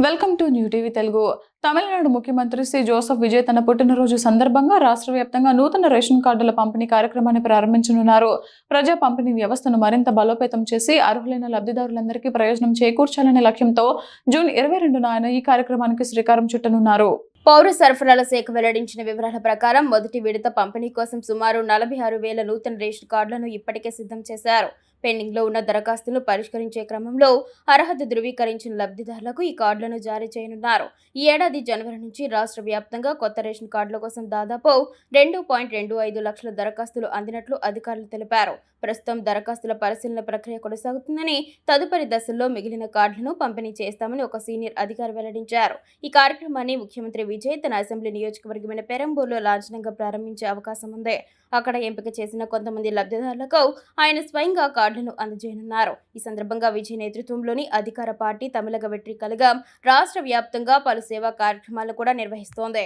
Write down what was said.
Welcome to new TV Telugu. Tamil Nadu ముఖ్యమంత్రి Shri Joseph Vijay తన పుట్టినరోజు సందర్భంగా రాష్ట్ర వ్యాప్తంగా నూతన రేషన్ కార్డుల పంపిణీ కార్యక్రమాన్ని ప్రారంభించనున్నారు. ప్రజా పంపిణీ వ్యవస్థను మరింత బలోపేతం చేసి అర్హులైన లబ్ధిదారులందరికీ ప్రయోజనం చేకూర్చాలనే లక్ష్యంతో జూన్ 22న ఆయన ఈ కార్యక్రమానికి శ్రీకారం చుట్టనున్నారు. పౌర సరఫరాల శాఖ వెల్లడించిన వివరాల ప్రకారం మొదటి విడత పంపిణీ కోసం సుమారు 46,000 నూతన రేషన్ కార్డులను ఇప్పటికే సిద్ధం చేశారు. పెండింగ్ లో ఉన్న దరఖాస్తులు పరిష్కరించే క్రమంలో అర్హత ధృవీకరించిన లబ్ధిదారులకు ఈ కార్డులను జారీ చేయనున్నారు. ఈ ఏడాది జనవరి నుంచి రాష్ట్ర వ్యాప్తంగా కొత్త రేషన్ కార్డుల కోసం దాదాపు 2.25 లక్షల దరఖాస్తులు అందినట్లు అధికారులు తెలిపారు. ప్రస్తుతం దరఖాస్తుల పరిశీలన ప్రక్రియ కొనసాగుతుందని, తదుపరి దశల్లో మిగిలిన కార్డులను పంపిణీ చేస్తామని ఒక సీనియర్ అధికారి వెల్లడించారు. ఈ కార్యక్రమాన్ని ముఖ్యమంత్రి విజయ్ తన అసెంబ్లీ నియోజకవర్గమైన పెరంబూర్లో లాంఛనంగా ప్రారంభించే అవకాశం ఉంది. అక్కడ ఎంపిక చేసిన కొంతమంది లబ్ధిదారులకు ఆయన స్వయంగా కార్డులను అందజేయనున్నారు. ఈ సందర్భంగా విజయ్ నేతృత్వంలోని అధికార పార్టీ తమిళగ వెట్రి కళగం రాష్ట్ర వ్యాప్తంగా పలు సేవా కార్యక్రమాలను కూడా నిర్వహిస్తోంది.